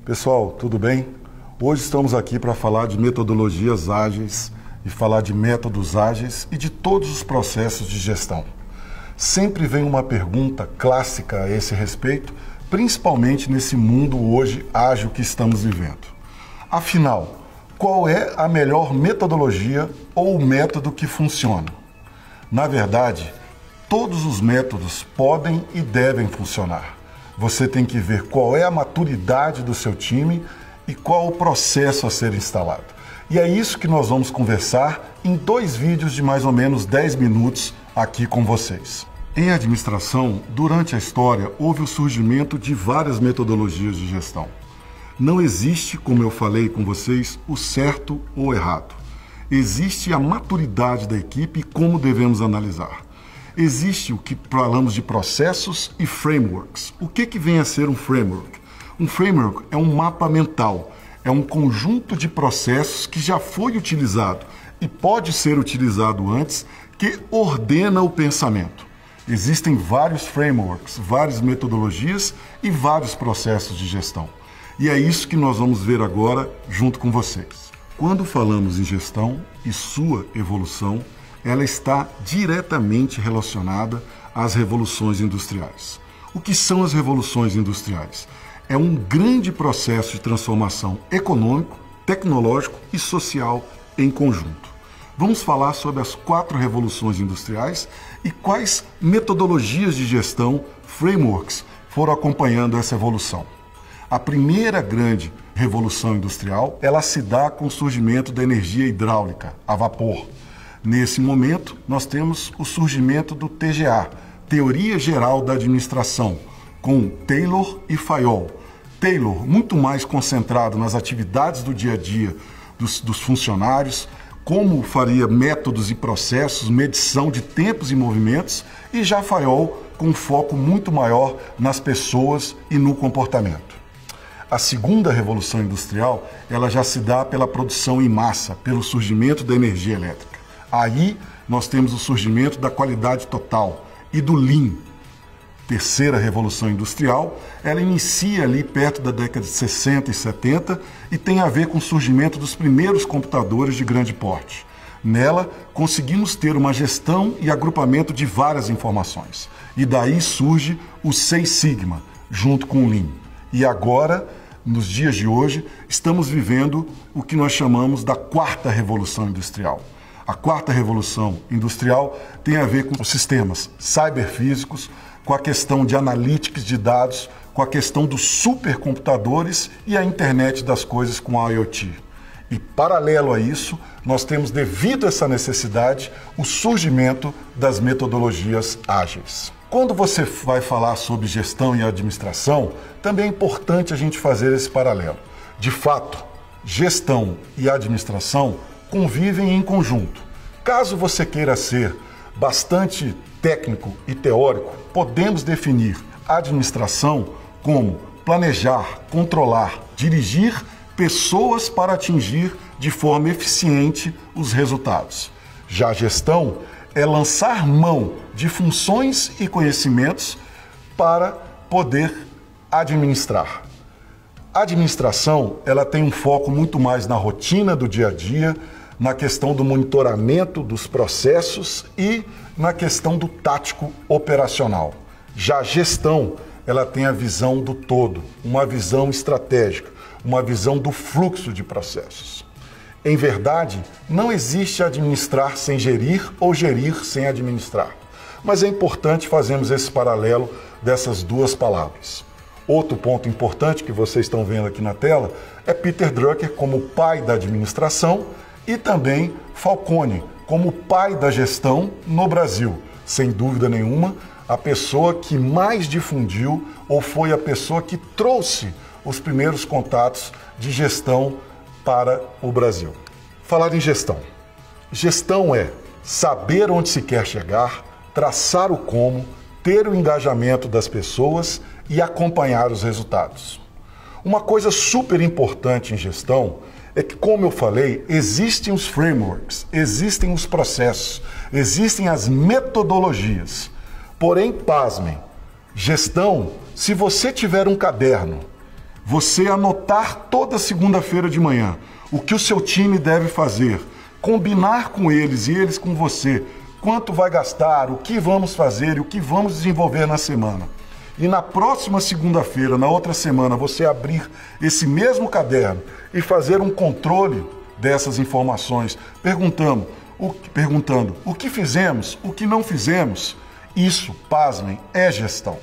Pessoal, tudo bem? Hoje estamos aqui para falar de metodologias ágeis e falar de métodos ágeis e de todos os processos de gestão. Sempre vem uma pergunta clássica a esse respeito, principalmente nesse mundo hoje ágil que estamos vivendo. Afinal, qual é a melhor metodologia ou método que funciona? Na verdade, todos os métodos podem e devem funcionar. Você tem que ver qual é a maturidade do seu time e qual o processo a ser instalado. E é isso que nós vamos conversar em 2 vídeos de mais ou menos 10 minutos aqui com vocês. Em administração, durante a história, houve o surgimento de várias metodologias de gestão. Não existe, como eu falei com vocês, o certo ou errado. Existe a maturidade da equipe e como devemos analisar. Existe o que falamos de processos e frameworks. O que vem a ser um framework? Um framework é um mapa mental, é um conjunto de processos que já foi utilizado e pode ser utilizado antes, que ordena o pensamento. Existem vários frameworks, várias metodologias e vários processos de gestão. E é isso que nós vamos ver agora junto com vocês. Quando falamos em gestão e sua evolução, ela está diretamente relacionada às revoluções industriais. O que são as revoluções industriais? É um grande processo de transformação econômico, tecnológico e social em conjunto. Vamos falar sobre as 4 revoluções industriais e quais metodologias de gestão, frameworks, foram acompanhando essa evolução. A primeira grande revolução industrial, ela se dá com o surgimento da energia hidráulica, a vapor. Nesse momento, nós temos o surgimento do TGA, Teoria Geral da Administração, com Taylor e Fayol. Taylor, muito mais concentrado nas atividades do dia a dia dos funcionários, como faria métodos e processos, medição de tempos e movimentos, e já Fayol com um foco muito maior nas pessoas e no comportamento. A segunda revolução industrial, ela já se dá pela produção em massa, pelo surgimento da energia elétrica. Aí nós temos o surgimento da qualidade total e do Lean. Terceira revolução industrial, ela inicia ali perto da década de 60 e 70 e tem a ver com o surgimento dos primeiros computadores de grande porte. Nela, conseguimos ter uma gestão e agrupamento de várias informações. E daí surge o Seis Sigma, junto com o Lean. E agora, nos dias de hoje, estamos vivendo o que nós chamamos da 4ª revolução industrial. A 4ª revolução industrial tem a ver com os sistemas cyberfísicos, com a questão de analytics de dados, com a questão dos supercomputadores e a internet das coisas com a IoT. E paralelo a isso, nós temos, devido a essa necessidade, o surgimento das metodologias ágeis. Quando você vai falar sobre gestão e administração, também é importante a gente fazer esse paralelo. De fato, gestão e administração convivem em conjunto. Caso você queira ser bastante técnico e teórico, podemos definir administração como planejar, controlar, dirigir pessoas para atingir de forma eficiente os resultados. Já a gestão é lançar mão de funções e conhecimentos para poder administrar. A administração, ela tem um foco muito mais na rotina do dia a dia, na questão do monitoramento dos processos e na questão do tático operacional. Já a gestão, ela tem a visão do todo, uma visão estratégica, uma visão do fluxo de processos. Em verdade, não existe administrar sem gerir ou gerir sem administrar. Mas é importante fazermos esse paralelo dessas 2 palavras. Outro ponto importante que vocês estão vendo aqui na tela é Peter Drucker como pai da administração e também Falcone como pai da gestão no Brasil. Sem dúvida nenhuma, a pessoa que mais difundiu ou foi a pessoa que trouxe os primeiros contatos de gestão para o Brasil. Falar em gestão. Gestão é saber onde se quer chegar, traçar o como, ter o engajamento das pessoas e acompanhar os resultados. Uma coisa super importante em gestão é que, como eu falei, existem os frameworks, existem os processos, existem as Você anotar toda segunda-feira de manhã o que o seu time deve fazer, combinar com eles e eles com você, quanto vai gastar, o que vamos fazer e o que vamos desenvolver na semana. E na próxima segunda-feira, na outra semana, você abrir esse mesmo caderno e fazer um controle dessas informações, perguntando o que fizemos, o que não fizemos. Isso, pasmem, é gestão.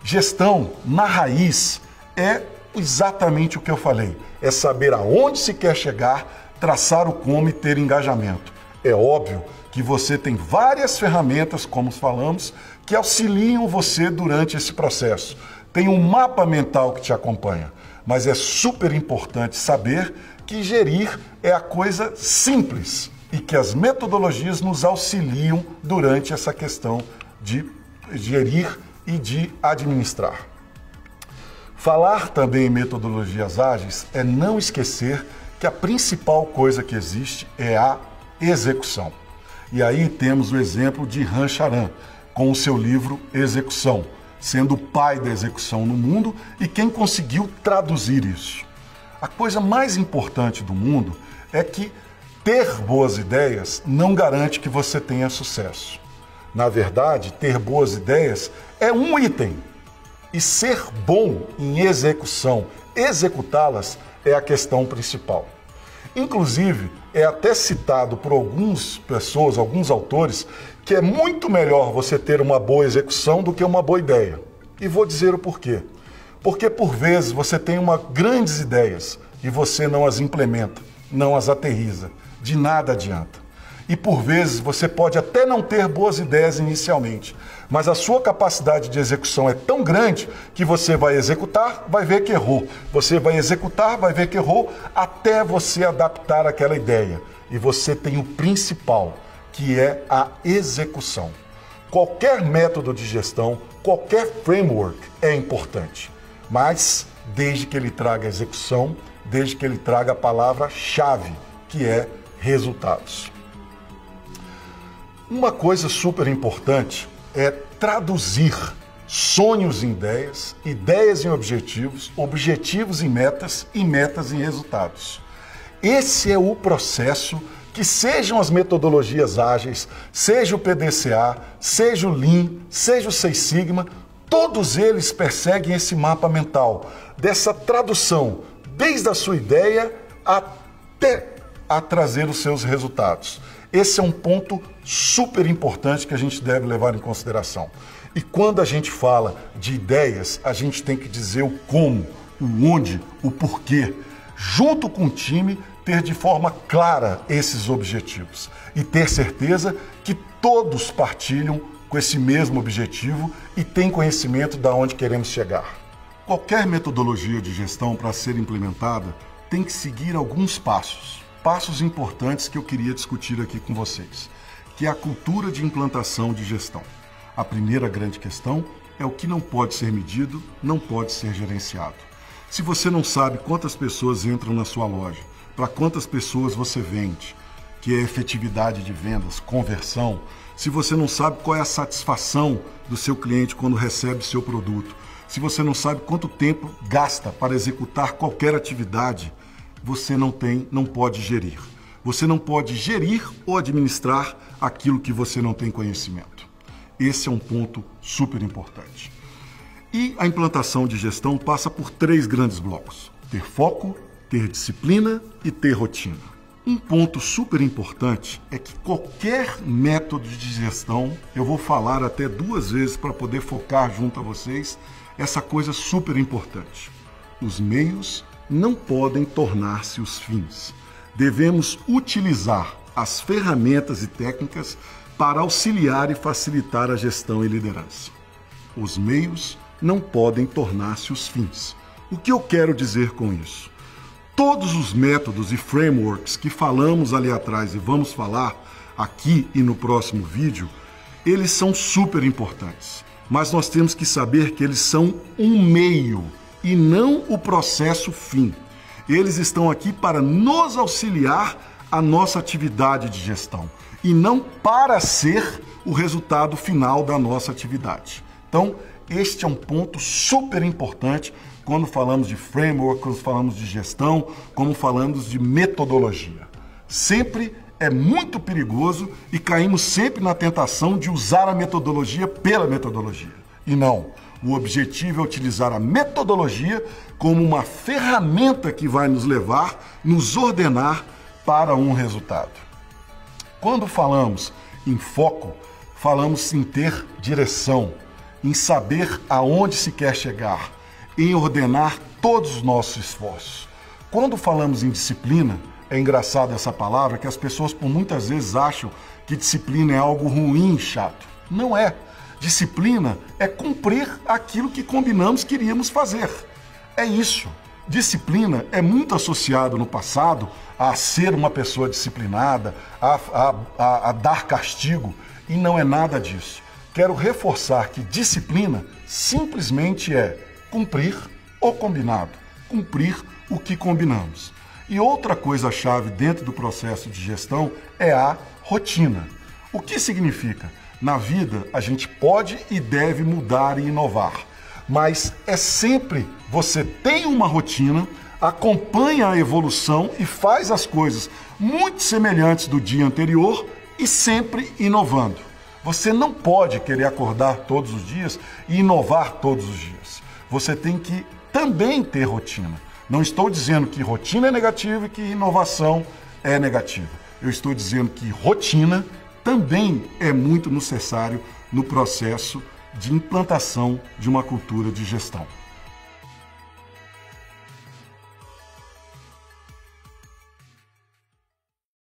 Gestão, na raiz, é exatamente o que eu falei. É saber aonde se quer chegar, traçar o como e ter engajamento. É óbvio que você tem várias ferramentas, como falamos, que auxiliam você durante esse processo. Tem um mapa mental que te acompanha, mas é super importante saber que gerir é a coisa simples e que as metodologias nos auxiliam durante essa questão de gerir e de administrar. Falar também em metodologias ágeis é não esquecer que a principal coisa que existe é a execução. E aí temos o exemplo de Ram Charan, com o seu livro Execução, sendo o pai da execução no mundo e quem conseguiu traduzir isso. A coisa mais importante do mundo é que ter boas ideias não garante que você tenha sucesso. Na verdade, ter boas ideias é um item. E ser bom em execução, executá-las, é a questão principal. Inclusive, é até citado por algumas pessoas, alguns autores, que é muito melhor você ter uma boa execução do que uma boa ideia. E vou dizer o porquê. Porque, por vezes, você tem grandes ideias e você não as implementa, não as aterriza. De nada adianta. E, por vezes, você pode até não ter boas ideias inicialmente, mas a sua capacidade de execução é tão grande que você vai executar, vai ver que errou. Você vai executar, vai ver que errou, até você adaptar aquela ideia. E você tem o principal, que é a execução. Qualquer método de gestão, qualquer framework é importante, mas desde que ele traga execução, desde que ele traga a palavra-chave, que é resultados. Uma coisa super importante é traduzir sonhos em ideias, ideias em objetivos, objetivos em metas e metas em resultados. Esse é o processo que sejam as metodologias ágeis, seja o PDCA, seja o Lean, seja o Six Sigma, todos eles perseguem esse mapa mental, dessa tradução, desde a sua ideia até a trazer os seus resultados. Esse é um ponto super importante que a gente deve levar em consideração. E quando a gente fala de ideias, a gente tem que dizer o como, o onde, o porquê. Junto com o time, ter de forma clara esses objetivos. E ter certeza que todos partilham com esse mesmo objetivo e têm conhecimento de onde queremos chegar. Qualquer metodologia de gestão para ser implementada tem que seguir alguns passos. Passos importantes que eu queria discutir aqui com vocês, que é a cultura de implantação de gestão. A primeira grande questão é o que não pode ser medido, não pode ser gerenciado. Se você não sabe quantas pessoas entram na sua loja, para quantas pessoas você vende, que é efetividade de vendas, conversão, se você não sabe qual é a satisfação do seu cliente quando recebe seu produto, se você não sabe quanto tempo gasta para executar qualquer atividade, você não pode gerir. Você não pode gerir ou administrar aquilo que você não tem conhecimento. Esse é um ponto super importante. E a implantação de gestão passa por 3 grandes blocos: ter foco, ter disciplina e ter rotina. Um ponto super importante é que qualquer método de gestão, eu vou falar até 2 vezes para poder focar junto a vocês, essa coisa super importante. Os meios não podem tornar-se os fins. Devemos utilizar as ferramentas e técnicas para auxiliar e facilitar a gestão e liderança. Os meios não podem tornar-se os fins. O que eu quero dizer com isso? Todos os métodos e frameworks que falamos ali atrás e vamos falar aqui e no próximo vídeo, eles são super importantes. Mas nós temos que saber que eles são um meio e não o processo fim. Eles estão aqui para nos auxiliar a nossa atividade de gestão e não para ser o resultado final da nossa atividade. Então, este é um ponto super importante quando falamos de framework, quando falamos de gestão, como falamos de metodologia. Sempre é muito perigoso e caímos sempre na tentação de usar a metodologia pela metodologia. E não, o objetivo é utilizar a metodologia como uma ferramenta que vai nos levar, nos ordenar para um resultado. Quando falamos em foco, falamos em ter direção, em saber aonde se quer chegar, em ordenar todos os nossos esforços. Quando falamos em disciplina, é engraçado essa palavra, que as pessoas por muitas vezes acham que disciplina é algo ruim, chato. Não é. Disciplina é cumprir aquilo que combinamos que iríamos fazer. É isso. Disciplina é muito associado no passado a ser uma pessoa disciplinada, a dar castigo, e não é nada disso. Quero reforçar que disciplina simplesmente é cumprir o combinado, cumprir o que combinamos. E outra coisa-chave dentro do processo de gestão é a rotina. O que significa? Na vida, a gente pode e deve mudar e inovar, mas é sempre você tem uma rotina, acompanha a evolução e faz as coisas muito semelhantes do dia anterior e sempre inovando. Você não pode querer acordar todos os dias e inovar todos os dias. Você tem que também ter rotina. Não estou dizendo que rotina é negativa e que inovação é negativa. Eu estou dizendo que rotina também é muito necessário no processo de implantação de uma cultura de gestão.